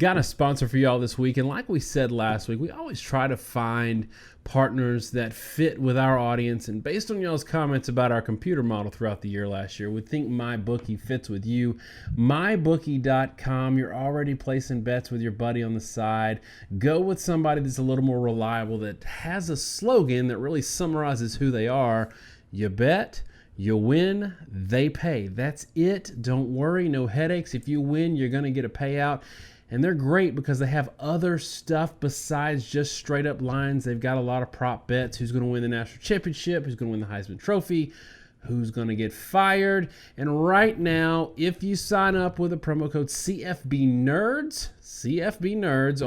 Got a sponsor for y'all this week, and like we said last week, we always try to find partners that fit with our audience, and based on y'all's comments about our computer model throughout the year last year, we think MyBookie fits with you. MyBookie.com, you're already placing bets with your buddy on the side. Go with somebody that's a little more reliable, that has a slogan that really summarizes who they are. You bet, you win, they pay. That's it. Don't worry, no headaches. If you win, you're going to get a payout. And they're great because they have other stuff besides just straight up lines. They've got a lot of prop bets. Who's going to win the national championship? Who's going to win the Heisman Trophy? Who's going to get fired? And right now, if you sign up with a promo code CFBNerds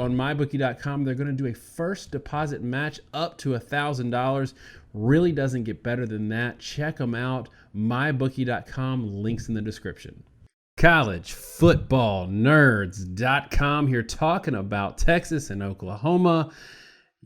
on MyBookie.com, they're going to do a first deposit match up to $1,000. Really doesn't get better than that. Check them out. MyBookie.com. Links in the description. CollegeFootballNerds.com here talking about Texas and Oklahoma.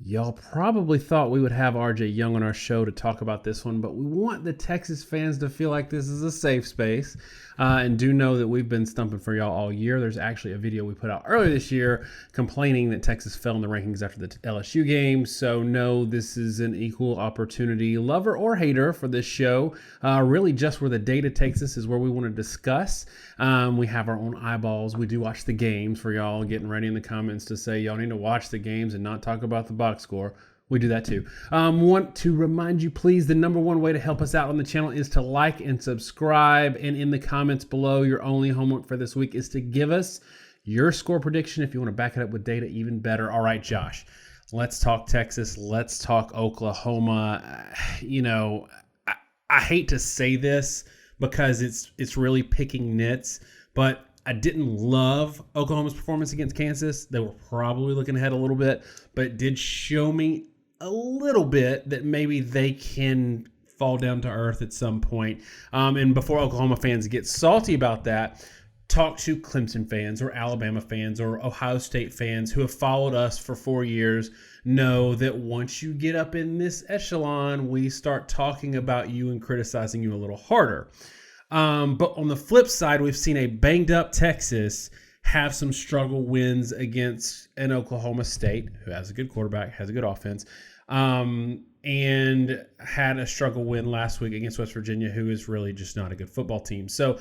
Y'all probably thought we would have RJ Young on our show to talk about this one, but we want the Texas fans to feel like this is a safe space, and do know that we've been stumping for y'all all year. There's actually a video we put out earlier this year complaining that Texas fell in the rankings after the LSU game, so no, this is an equal opportunity lover or hater for this show. Really just where the data takes us is where we want to discuss. We have our own eyeballs. We do watch the games for y'all getting ready in the comments to say y'all need to watch the games and not talk about the box score. We do that too. Want to remind you, please, the number one way to help us out on the channel is to like and subscribe. And in the comments below, your only homework for this week is to give us your score prediction. If you want to back it up with data, even better. All right, Josh, let's talk Texas. Let's talk Oklahoma. I hate to say this because it's really picking nits, but I didn't love Oklahoma's performance against Kansas. They were probably looking ahead a little bit, but it did show me a little bit that maybe they can fall down to earth at some point. And before Oklahoma fans get salty about that, talk to Clemson fans or Alabama fans or Ohio State fans who have followed us for 4 years, know that once you get up in this echelon, we start talking about you and criticizing you a little harder. But on the flip side, we've seen a banged up Texas have some struggle wins against an Oklahoma State, who has a good quarterback, has a good offense, and had a struggle win last week against West Virginia, who is really just not a good football team. So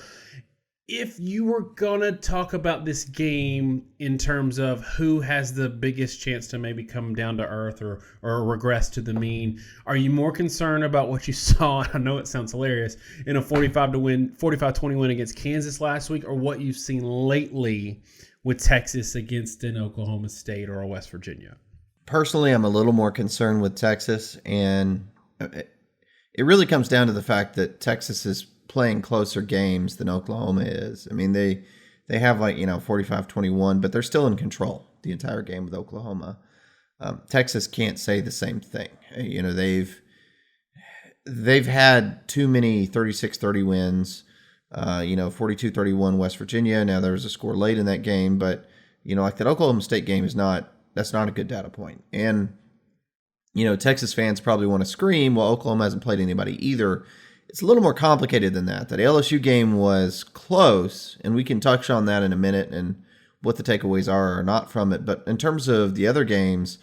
if you were going to talk about this game in terms of who has the biggest chance to maybe come down to earth or regress to the mean, are you more concerned about what you saw, I know it sounds hilarious, in a 45-20 win against Kansas last week, or what you've seen lately with Texas against an Oklahoma State or a West Virginia? Personally, I'm a little more concerned with Texas, and it really comes down to the fact that Texas is playing closer games than Oklahoma is. I mean, they have 45-21, but they're still in control the entire game with Oklahoma. Texas can't say the same thing. They've had too many 36-30 wins. 42-31 West Virginia. Now there was a score late in that game, but that Oklahoma State game that's not a good data point. And Texas fans probably want to scream, well, Oklahoma hasn't played anybody either. It's a little more complicated than that. That LSU game was close, and we can touch on that in a minute and what the takeaways are or not from it. But in terms of the other games,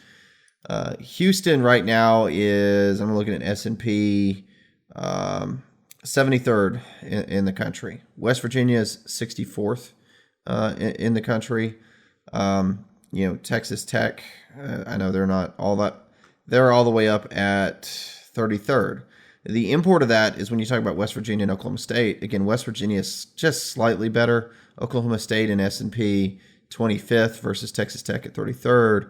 Houston right now is, I'm looking at S&P, 73rd in the country. West Virginia is 64th in the country. Texas Tech, I know they're not all that. They're all the way up at 33rd. The import of that is when you talk about West Virginia and Oklahoma State. Again, West Virginia is just slightly better. Oklahoma State and S&P 25th versus Texas Tech at 33rd.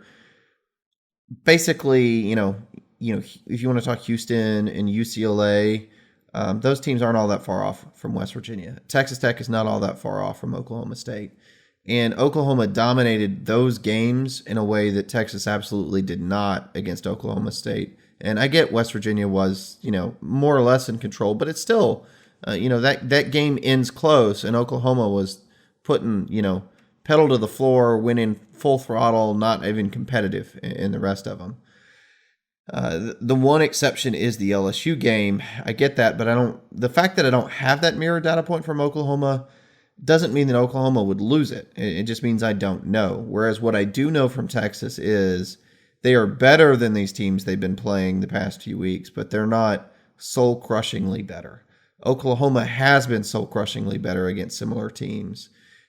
Basically, if you want to talk Houston and UCLA, those teams aren't all that far off from West Virginia. Texas Tech is not all that far off from Oklahoma State. And Oklahoma dominated those games in a way that Texas absolutely did not against Oklahoma State. And I get West Virginia was, more or less in control, but it's still, that game ends close, and Oklahoma was putting, pedal to the floor, winning full throttle, not even competitive in the rest of them. The one exception is the LSU game. I get that, but the fact that I don't have that mirror data point from Oklahoma Doesn't mean that Oklahoma would lose it. It just means I don't know. Whereas what I do know from Texas is they are better than these teams they've been playing the past few weeks, but they're not soul-crushingly better. Oklahoma has been soul-crushingly better against similar teams.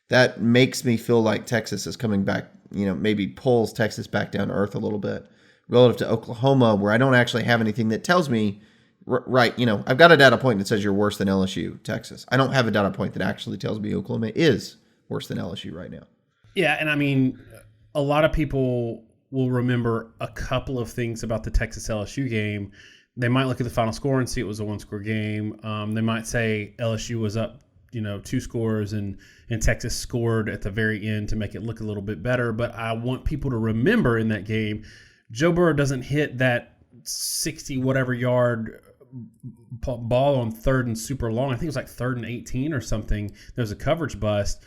That makes me feel like Texas is coming back, maybe pulls Texas back down to earth a little bit relative to Oklahoma, where I don't actually have anything that tells me, right, I've got a data point that says you're worse than LSU, Texas. I don't have a data point that actually tells me Oklahoma is worse than LSU right now. Yeah, and I mean, a lot of people will remember a couple of things about the Texas LSU game. They might look at the final score and see it was a one-score game. They might say LSU was up, 2 scores and Texas scored at the very end to make it look a little bit better. But I want people to remember in that game, Joe Burrow doesn't hit that 60-whatever yard ball on third and super long. I think it was like 3rd and 18 or something. There was a coverage bust.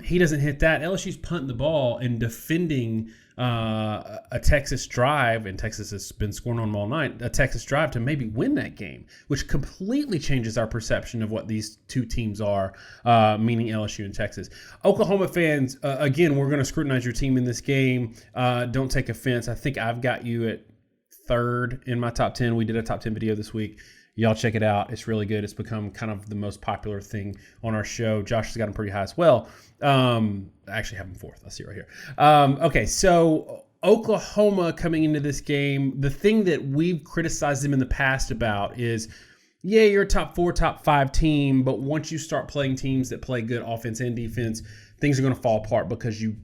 He doesn't hit that. LSU's punting the ball and defending a Texas drive, and Texas has been scoring on them all night, a Texas drive to maybe win that game, which completely changes our perception of what these two teams are, meaning LSU and Texas. Oklahoma fans, again, we're going to scrutinize your team in this game. Don't take offense. I think I've got you at 3rd in my top 10. We did a top 10 video this week. Y'all check it out. It's really good. It's become kind of the most popular thing on our show. Josh has got him pretty high as well. I actually have him 4th. I see it right here. Okay, so Oklahoma coming into this game, the thing that we've criticized them in the past about is, yeah, you're a top 4, top 5 team, but once you start playing teams that play good offense and defense, things are going to fall apart because you're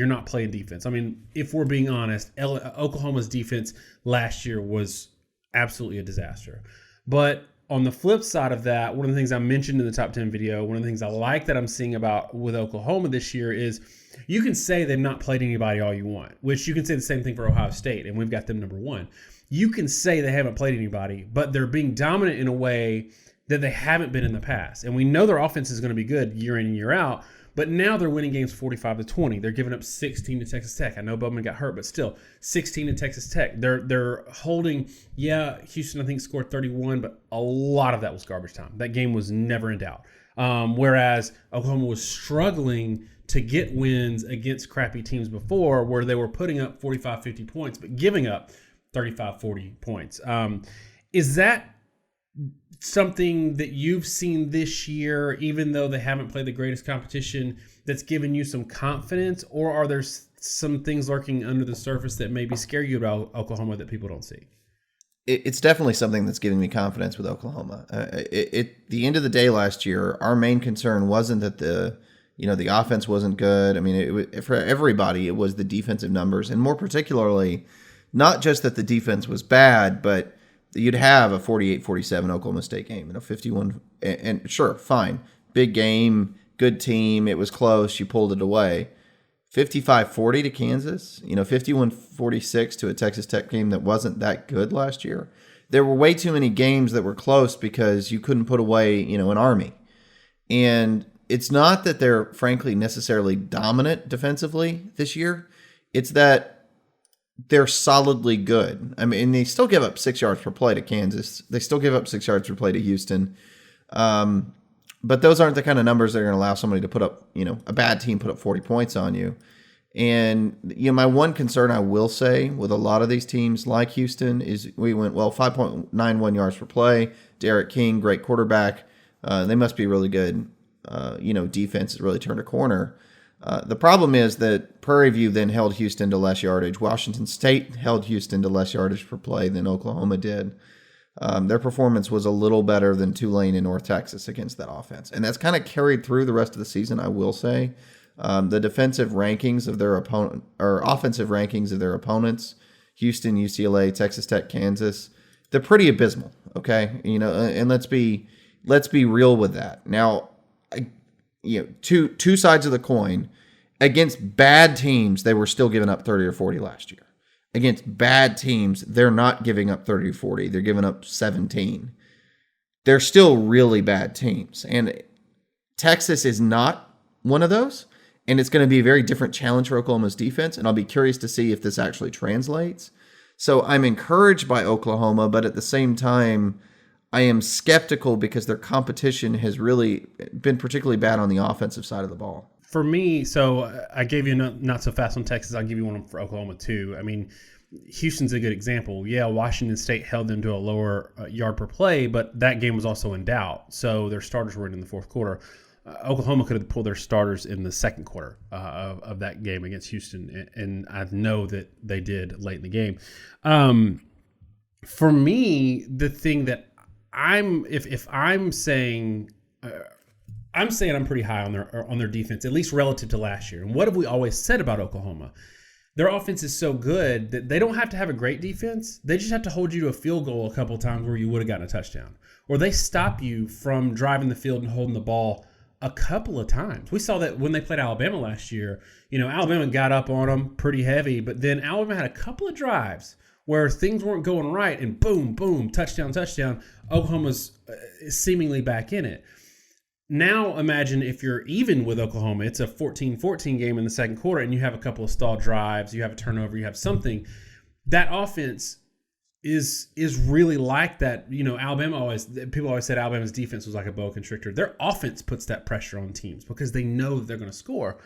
not playing defense. I mean, if we're being honest, Oklahoma's defense last year was absolutely a disaster. But on the flip side of that, one of the things I mentioned in the top 10 video, one of the things I like that I'm seeing about with Oklahoma this year is you can say they've not played anybody all you want, which you can say the same thing for Ohio State, and we've got them number 1. You can say they haven't played anybody, but they're being dominant in a way that they haven't been in the past. And we know their offense is going to be good year in and year out, but now they're winning games 45-20. They're giving up 16 to Texas Tech. I know Bowman got hurt, but still, 16 to Texas Tech. They're holding, Houston I think scored 31, but a lot of that was garbage time. That game was never in doubt. Whereas Oklahoma was struggling to get wins against crappy teams before, where they were putting up 45, 50 points, but giving up 35, 40 points. Is that something that you've seen this year, even though they haven't played the greatest competition, that's given you some confidence? Or are there some things lurking under the surface that maybe scare you about Oklahoma that people don't see? It's definitely something that's giving me confidence with Oklahoma. At the end of the day last year, our main concern wasn't that the offense wasn't good. I mean, for everybody, it was the defensive numbers, and more particularly, not just that the defense was bad, but you'd have a 48-47 Oklahoma State game, 51, and sure, fine, big game, good team, it was close, you pulled it away. 55-40 to Kansas, 51-46 to a Texas Tech game that wasn't that good last year. There were way too many games that were close because you couldn't put away, an Army. And it's not that they're frankly necessarily dominant defensively this year. It's that they're solidly good. I mean, they still give up 6 yards per play to Kansas. They still give up 6 yards per play to Houston. But those aren't the kind of numbers that are going to allow somebody to put up, a bad team put up 40 points on you. And, my one concern I will say with a lot of these teams like Houston is we went, 5.91 yards per play. Derek King, great quarterback. They must be really good. Defense has really turned a corner. The problem is that Prairie View then held Houston to less yardage. Washington State held Houston to less yardage per play than Oklahoma did. Their performance was a little better than Tulane and North Texas against that offense. And that's kind of carried through the rest of the season, I will say. The defensive rankings of their opponent, or offensive rankings of their opponents, Houston, UCLA, Texas Tech, Kansas, they're pretty abysmal, okay? And let's be real with that. Now, two sides of the coin. Against bad teams, they were still giving up 30 or 40 last year. Against bad teams, they're not giving up 30 or 40. They're giving up 17. They're still really bad teams. And Texas is not one of those. And it's going to be a very different challenge for Oklahoma's defense. And I'll be curious to see if this actually translates. So I'm encouraged by Oklahoma, but at the same time, I am skeptical because their competition has really been particularly bad on the offensive side of the ball. For me, so I gave you not so fast on Texas. I'll give you one for Oklahoma too. I mean, Houston's a good example. Yeah, Washington State held them to a lower yard per play, but that game was also in doubt. So their starters were in the fourth quarter. Oklahoma could have pulled their starters in the second quarter of that game against Houston, and I know that they did late in the game. For me, the thing that I'm saying I'm pretty high on their defense, at least relative to last year. And what have we always said about Oklahoma? Their offense is so good that they don't have to have a great defense. They just have to hold you to a field goal a couple of times where you would have gotten a touchdown, or they stop you from driving the field and holding the ball a couple of times. We saw that when they played Alabama last year. Alabama got up on them pretty heavy, but then Alabama had a couple of drives where things weren't going right, and boom, boom, touchdown. Oklahoma's seemingly back in it. Now imagine if you're even with Oklahoma, it's a 14-14 game in the second quarter, and you have a couple of stalled drives, you have a turnover, you have something. That offense is really like that. People always said Alabama's defense was like a boa constrictor. Their offense puts that pressure on teams because they know that they're going to score.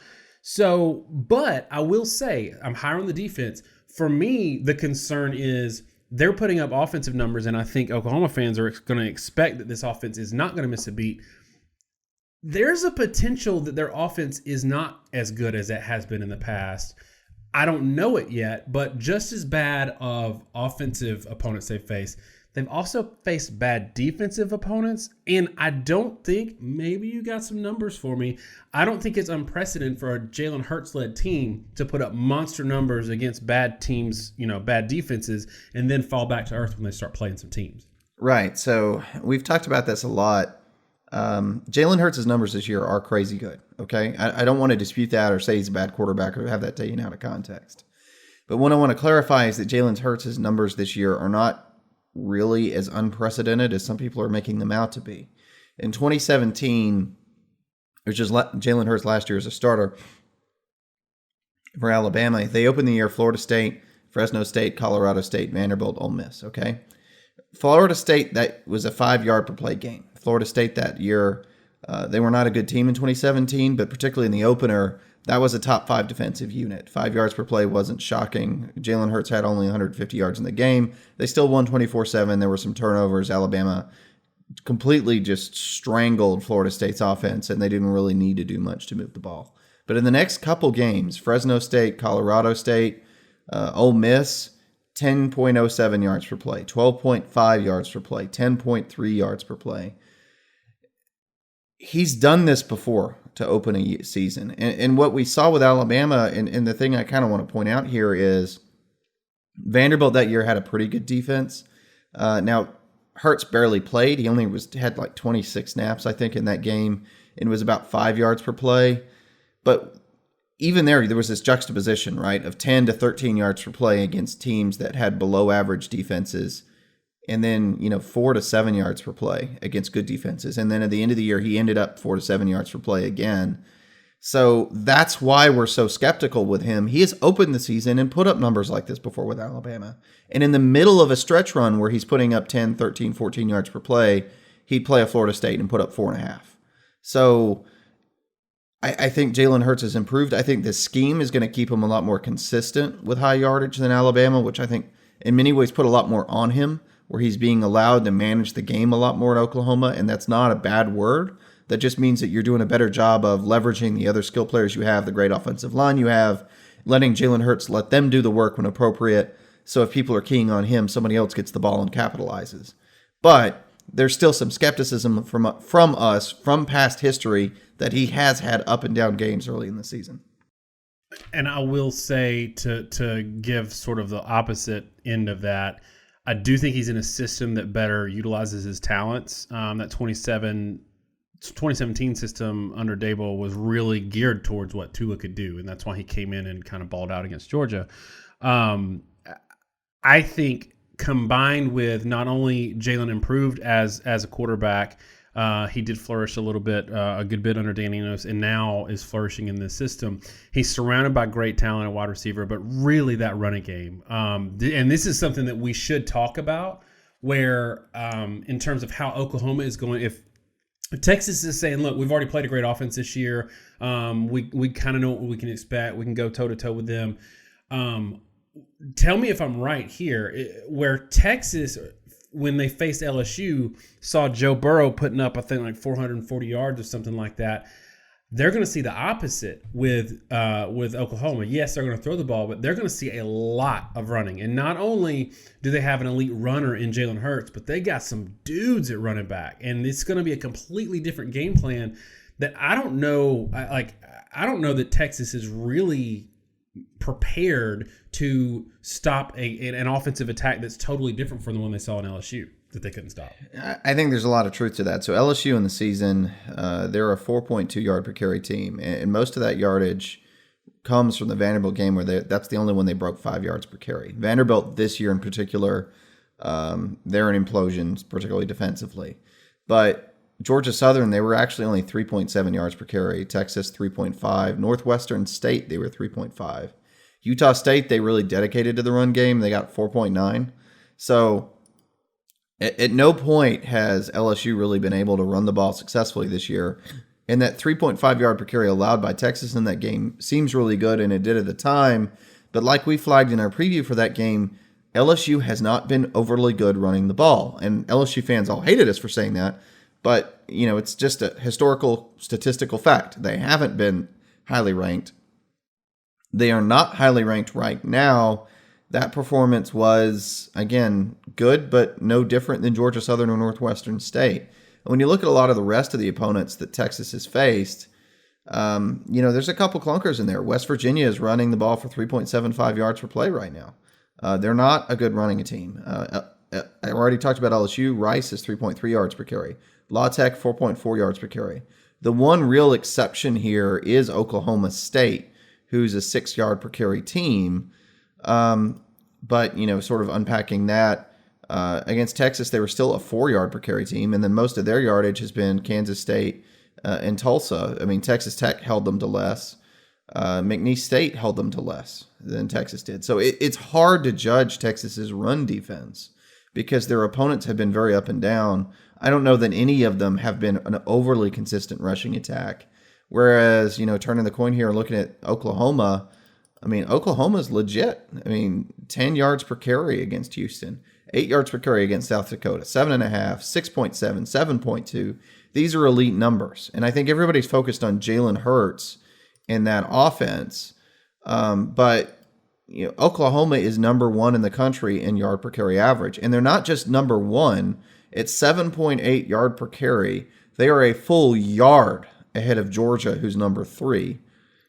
So, but I will say I'm higher on the defense. For me, the concern is they're putting up offensive numbers, and I think Oklahoma fans are going to expect that this offense is not going to miss a beat. There's a potential that their offense is not as good as it has been in the past. I don't know it yet, but just as bad of offensive opponents they've faced, they've also faced bad defensive opponents. And I don't think, maybe you got some numbers for me, I don't think it's unprecedented for a Jalen Hurts-led team to put up monster numbers against bad teams, bad defenses, and then fall back to earth when they start playing some teams. Right. So we've talked about this a lot. Jalen Hurts' numbers this year are crazy good. Okay. I don't want to dispute that or say he's a bad quarterback or have that taken out of context. But what I want to clarify is that Jalen Hurts' numbers this year are not really as unprecedented as some people are making them out to be. In 2017, which is Jalen Hurts last year as a starter for Alabama, they opened the year Florida State, Fresno State, Colorado State, Vanderbilt, Ole Miss. Okay. Florida State, that was a 5-yard per play game. Florida State that year, they were not a good team in 2017, but particularly in the opener, that was a top 5 defensive unit. 5 yards per play wasn't shocking. Jalen Hurts had only 150 yards in the game. They still won 24-7. There were some turnovers. Alabama completely just strangled Florida State's offense, and they didn't really need to do much to move the ball. But in the next couple games, Fresno State, Colorado State, Ole Miss, 10.07 yards per play, 12.5 yards per play, 10.3 yards per play. He's done this before to open a season. And what we saw with Alabama, and the thing I kind of want to point out here is Vanderbilt that year had a pretty good defense. Now, Hurts barely played. He only had like 26 snaps, I think, in that game, and was about 5 yards per play. But even there was this juxtaposition, right, of 10 to 13 yards per play against teams that had below average defenses, and then 4 to 7 yards per play against good defenses. And then at the end of the year, he ended up 4 to 7 yards per play again. So that's why we're so skeptical with him. He has opened the season and put up numbers like this before with Alabama. And in the middle of a stretch run where he's putting up 10, 13, 14 yards per play, he'd play a Florida State and put up 4.5. So I think Jalen Hurts has improved. I think the scheme is going to keep him a lot more consistent with high yardage than Alabama, which I think in many ways put a lot more on him, where he's being allowed to manage the game a lot more at Oklahoma. And that's not a bad word. That just means that you're doing a better job of leveraging the other skill players you have, the great offensive line you have, letting Jalen Hurts let them do the work when appropriate. So if people are keying on him, somebody else gets the ball and capitalizes. But there's still some skepticism from us, from past history, that he has had up and down games early in the season. And I will say, to give sort of the opposite end of that, I do think he's in a system that better utilizes his talents. That 2017 system under Dable was really geared towards what Tua could do, and that's why he came in and kind of balled out against Georgia. I think combined with not only Jalen improved as a quarterback, he did flourish a little bit, a good bit under Danny Enos, and now is flourishing in this system. He's surrounded by great talent at wide receiver, but really that running game. And this is something that we should talk about where in terms of how Oklahoma is going, if Texas is saying, look, we've already played a great offense this year. We kind of know what we can expect. We can go toe-to-toe with them. Tell me if I'm right here, where Texas, when they faced LSU, saw Joe Burrow putting up, I think, like 440 yards or something like that. They're going to see the opposite with Oklahoma. Yes, they're going to throw the ball, but they're going to see a lot of running. And not only do they have an elite runner in Jalen Hurts, but they got some dudes at running back. And it's going to be a completely different game plan that I don't know. I don't know that Texas is really prepared to stop an offensive attack that's totally different from the one they saw in LSU that they couldn't stop. I think there's a lot of truth to that. So LSU in the season, they're a 4.2 yard per carry team, and most of that yardage comes from the Vanderbilt game where that's the only one they broke 5 yards per carry. Vanderbilt this year in particular, they're an implosion, particularly defensively. But Georgia Southern, they were actually only 3.7 yards per carry. Texas, 3.5. Northwestern State, they were 3.5. Utah State, they really dedicated to the run game. They got 4.9. So at no point has LSU really been able to run the ball successfully this year. And that 3.5 yard per carry allowed by Texas in that game seems really good, and it did at the time. But like we flagged in our preview for that game, LSU has not been overly good running the ball. And LSU fans all hated us for saying that. But, it's just a historical statistical fact. They haven't been highly ranked. They are not highly ranked right now. That performance was, again, good, but no different than Georgia Southern or Northwestern State. And when you look at a lot of the rest of the opponents that Texas has faced, there's a couple clunkers in there. West Virginia is running the ball for 3.75 yards per play right now. They're not a good running team. I already talked about LSU. Rice is 3.3 yards per carry. La Tech, 4.4 yards per carry. The one real exception here is Oklahoma State, who's a 6 yard per carry team. But, sort of unpacking that, against Texas, they were still a 4 yard per carry team. And then most of their yardage has been Kansas State and Tulsa. I mean, Texas Tech held them to less. McNeese State held them to less than Texas did. So it's hard to judge Texas's run defense because their opponents have been very up and down. I don't know that any of them have been an overly consistent rushing attack. Whereas, turning the coin here and looking at Oklahoma, Oklahoma's legit. 10 yards per carry against Houston, 8 yards per carry against South Dakota, 7.5, 6.7, 7.2. These are elite numbers. And I think everybody's focused on Jalen Hurts in that offense. But Oklahoma is number one in the country in yard per carry average. And they're not just number one. It's 7.8 yard per carry. They are a full yard ahead of Georgia, who's number 3.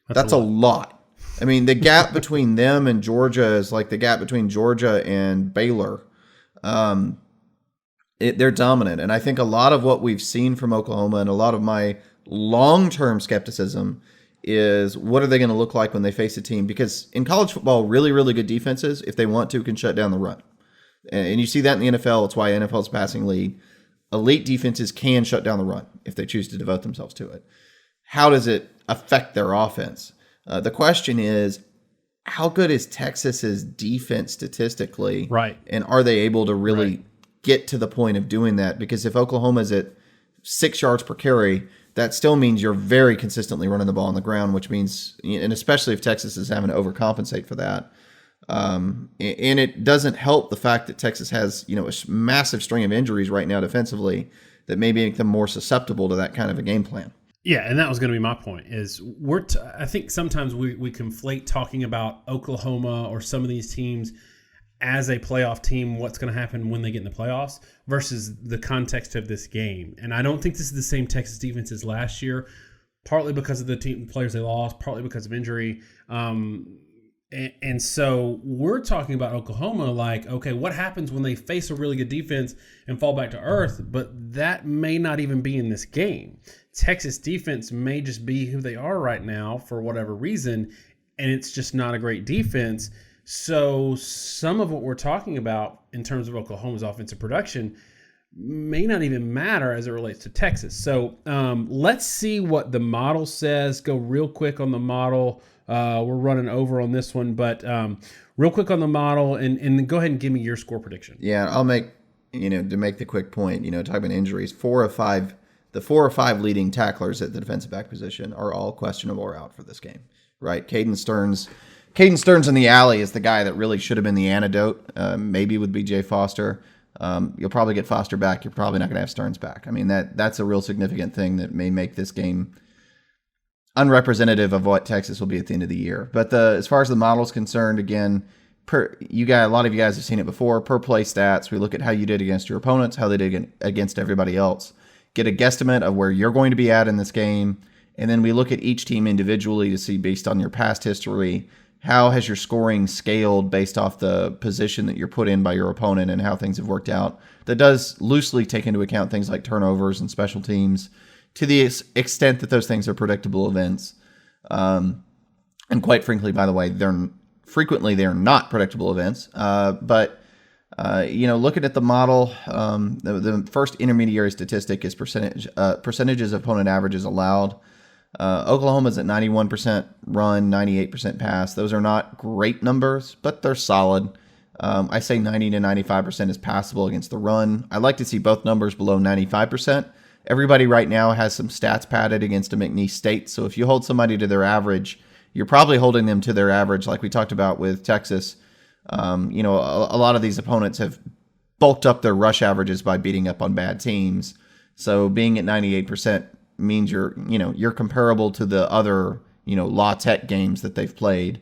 That's a lot. The gap between them and Georgia is like the gap between Georgia and Baylor. They're dominant. And I think a lot of what we've seen from Oklahoma and a lot of my long-term skepticism is what are they going to look like when they face a team? Because in college football, really, really good defenses, if they want to, can shut down the run. And you see that in the NFL. It's why NFL's passing league. Elite defenses can shut down the run if they choose to devote themselves to it. How does it affect their offense? The question is, how good is Texas's defense statistically? Right. And are they able to really get to the point of doing that? Because if Oklahoma's at 6 yards per carry, that still means you're very consistently running the ball on the ground, which means, and especially if Texas is having to overcompensate for that. And it doesn't help the fact that Texas has, a massive string of injuries right now defensively that may make them more susceptible to that kind of a game plan. Yeah, and that was going to be my point. I think sometimes we conflate talking about Oklahoma or some of these teams as a playoff team, what's going to happen when they get in the playoffs versus the context of this game. And I don't think this is the same Texas defense as last year, partly because of the players they lost, partly because of injury. And so we're talking about Oklahoma like, okay, what happens when they face a really good defense and fall back to earth? But that may not even be in this game. Texas defense may just be who they are right now for whatever reason, and it's just not a great defense. So some of what we're talking about in terms of Oklahoma's offensive production may not even matter as it relates to Texas. So let's see what the model says. Go real quick on the model. We're running over on this one, but real quick on the model, and go ahead and give me your score prediction. Yeah, I'll make to make the quick point, talking about injuries, the 4 or 5 leading tacklers at the defensive back position are all questionable or out for this game, right? Caden Stearns in the alley is the guy that really should have been the antidote, maybe with BJ Foster. You'll probably get Foster back. You're probably not going to have Stearns back. I mean, that's a real significant thing that may make this game unrepresentative of what Texas will be at the end of the year. But as far as the model is concerned, again, a lot of you guys have seen it before. Per play stats, we look at how you did against your opponents, how they did against everybody else. Get a guesstimate of where you're going to be at in this game, and then we look at each team individually to see, based on your past history, how has your scoring scaled based off the position that you're put in by your opponent and how things have worked out. That does loosely take into account things like turnovers and special teams, to the extent that those things are predictable events. And quite frankly, by the way, they're not predictable events. But looking at the model, the first intermediary statistic is percentages of opponent averages allowed. Oklahoma's at 91% run, 98% pass. Those are not great numbers, but they're solid. I say 90 to 95% is passable against the run. I'd like to see both numbers below 95%. Everybody right now has some stats padded against a McNeese State. So if you hold somebody to their average, you're probably holding them to their average, like we talked about with Texas. A lot of these opponents have bulked up their rush averages by beating up on bad teams. So being at 98% means you're comparable to the other, La Tech games that they've played.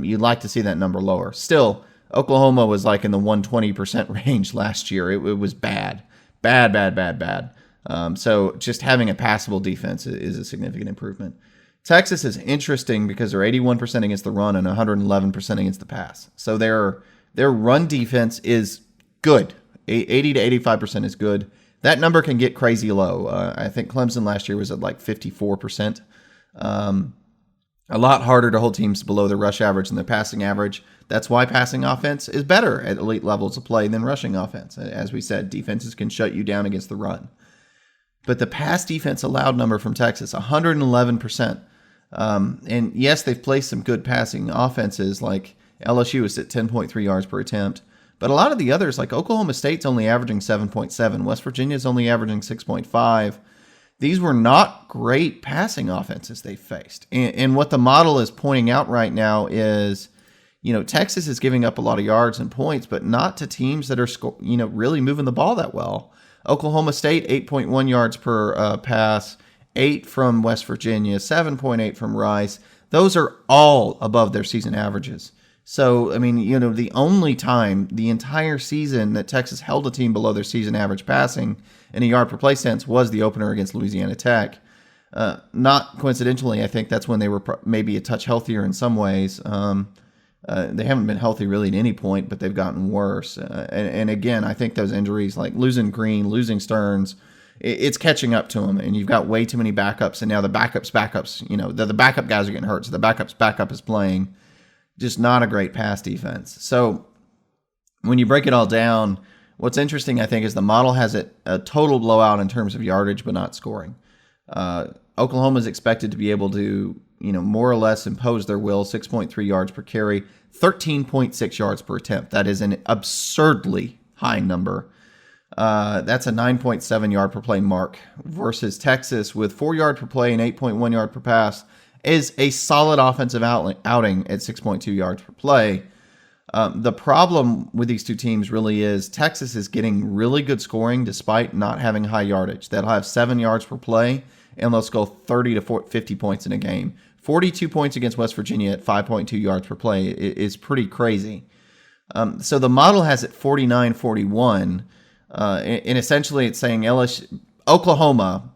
You'd like to see that number lower. Still, Oklahoma was like in the 120% range last year. It was bad. So just having a passable defense is a significant improvement. Texas is interesting because they're 81% against the run and 111% against the pass. So their run defense is good. 80 to 85% is good. That number can get crazy low. I think Clemson last year was at like 54%. A lot harder to hold teams below their rush average than their passing average. That's why passing offense is better at elite levels of play than rushing offense. As we said, defenses can shut you down against the run. But the pass defense allowed number from Texas, 111%. And yes, they've played some good passing offenses, like LSU is at 10.3 yards per attempt. But a lot of the others, like Oklahoma State's only averaging 7.7. West Virginia's only averaging 6.5. These were not great passing offenses they faced. And what the model is pointing out right now is, Texas is giving up a lot of yards and points, but not to teams that are, really moving the ball that well. Oklahoma State, 8.1 yards per pass, 8 from West Virginia, 7.8 from Rice. Those are all above their season averages. So, I mean, the only time the entire season that Texas held a team below their season average passing in a yard per play sense was the opener against Louisiana Tech. Not coincidentally, I think that's when they were maybe a touch healthier in some ways. They haven't been healthy really at any point, but they've gotten worse. And again, I think those injuries, like losing Green, losing Stearns, it's catching up to them. And you've got way too many backups. And now the backups, the backup guys are getting hurt. So the backup is playing. Just not a great pass defense. So when you break it all down, what's interesting, I think, is the model has it a total blowout in terms of yardage, but not scoring. Oklahoma is expected to be able to, more or less impose their will, 6.3 yards per carry, 13.6 yards per attempt. That is an absurdly high number. That's a 9.7 yard per play mark versus Texas with 4 yard per play and 8.1 yard per pass is a solid offensive outing at 6.2 yards per play. The problem with these two teams really is Texas is getting really good scoring despite not having high yardage. They'll have 7 yards per play, and they'll score 30 to 50 points in a game. 42 points against West Virginia at 5.2 yards per play is pretty crazy. So the model has it 49-41, and essentially it's saying Oklahoma,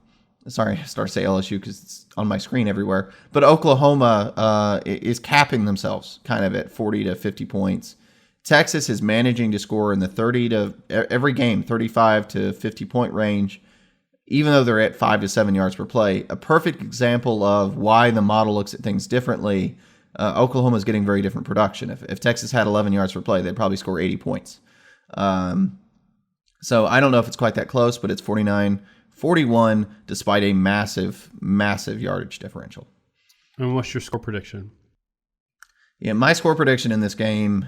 sorry, I start to say LSU because it's on my screen everywhere, but Oklahoma is capping themselves kind of at 40 to 50 points. Texas is managing to score in the every game, 35 to 50 point range, even though they're at 5 to 7 yards per play. A perfect example of why the model looks at things differently. Oklahoma is getting very different production. If Texas had 11 yards per play, they'd probably score 80 points. So I don't know if it's quite that close, but it's 49-41 despite a massive, massive yardage differential. And what's your score prediction? Yeah, my score prediction in this game,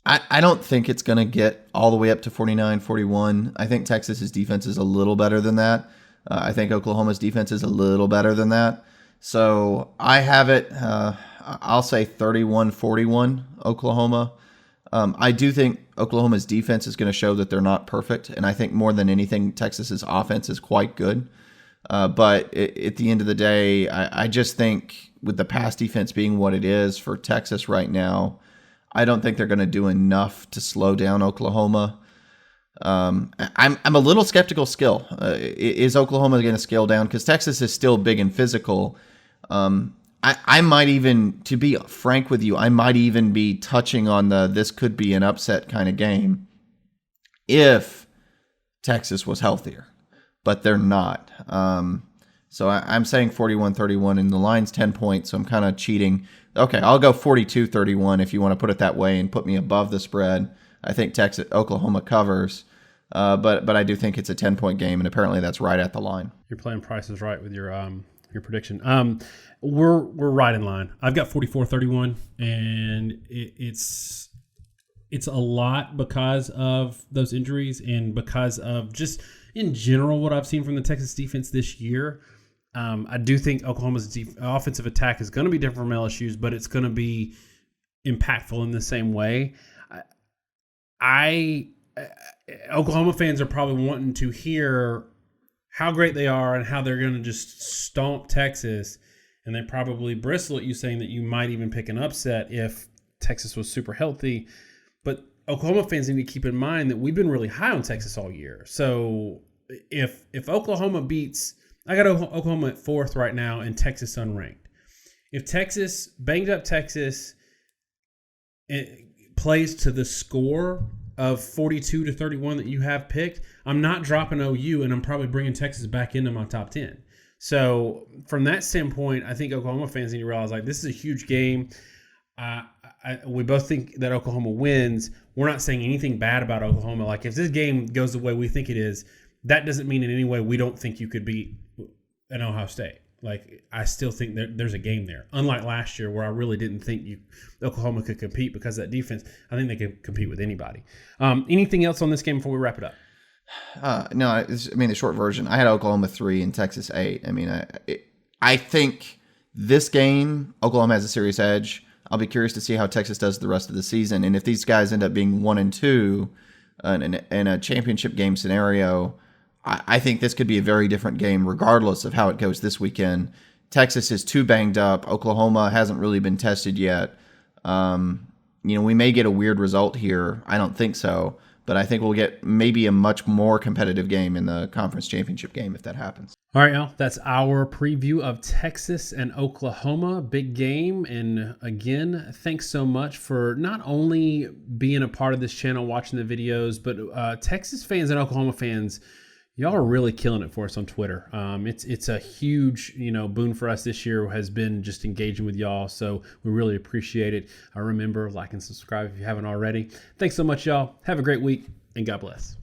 I don't think it's going to get all the way up to 49-41. I think Texas's defense is a little better than that. I think Oklahoma's defense is a little better than that. So I have it, I'll say 31-41 Oklahoma. I do think Oklahoma's defense is going to show that they're not perfect. And I think more than anything, Texas's offense is quite good. But at the end of the day, I just think with the pass defense being what it is for Texas right now, I don't think they're going to do enough to slow down Oklahoma. I'm a little skeptical still. Is Oklahoma going to scale down? Because Texas is still big and physical. I might even, to be frank with you, I might even be touching on this could be an upset kind of game if Texas was healthier. But they're not. So I'm saying 41-31, and the line's 10 points, so I'm kind of cheating. Okay, I'll go 42-31 if you want to put it that way and put me above the spread. I think Oklahoma covers, but I do think it's a 10-point game, and apparently that's right at the line. You're playing Price is Right with your prediction. We're right in line. I've got 44-31, and it's a lot because of those injuries and because of just in general what I've seen from the Texas defense this year. I do think Oklahoma's offensive attack is going to be different from LSU's, but it's going to be impactful in the same way. Oklahoma fans are probably wanting to hear how great they are and how they're going to just stomp Texas, and they probably bristle at you saying that you might even pick an upset if Texas was super healthy. But Oklahoma fans need to keep in mind that we've been really high on Texas all year. So if Oklahoma beats, I got Oklahoma at 4th right now and Texas unranked. If Texas, banged up Texas, plays to the score of 42-31 that you have picked, I'm not dropping OU, and I'm probably bringing Texas back into my top 10. So from that standpoint, I think Oklahoma fans need to realize, like, this is a huge game. We both think that Oklahoma wins. We're not saying anything bad about Oklahoma. Like, if this game goes the way we think it is, that doesn't mean in any way we don't think you could beat an Ohio State. Like, I still think there's a game there. Unlike last year, where I really didn't think Oklahoma could compete because of that defense. I think they could compete with anybody. Anything else on this game before we wrap it up? No, the short version, I had Oklahoma 3 and Texas 8. I think this game, Oklahoma has a serious edge. I'll be curious to see how Texas does the rest of the season. And if these guys end up being 1-2 in a championship game scenario, I think this could be a very different game regardless of how it goes this weekend. Texas is too banged up. Oklahoma hasn't really been tested yet. We may get a weird result here. I don't think so. But I think we'll get maybe a much more competitive game in the conference championship game if that happens. All right, Al, that's our preview of Texas and Oklahoma. Big game. And again, thanks so much for not only being a part of this channel, watching the videos, but Texas fans and Oklahoma fans, y'all are really killing it for us on Twitter. It's a huge, boon for us this year, has been just engaging with y'all. So we really appreciate it. Remember, like and subscribe if you haven't already. Thanks so much, y'all. Have a great week, and God bless.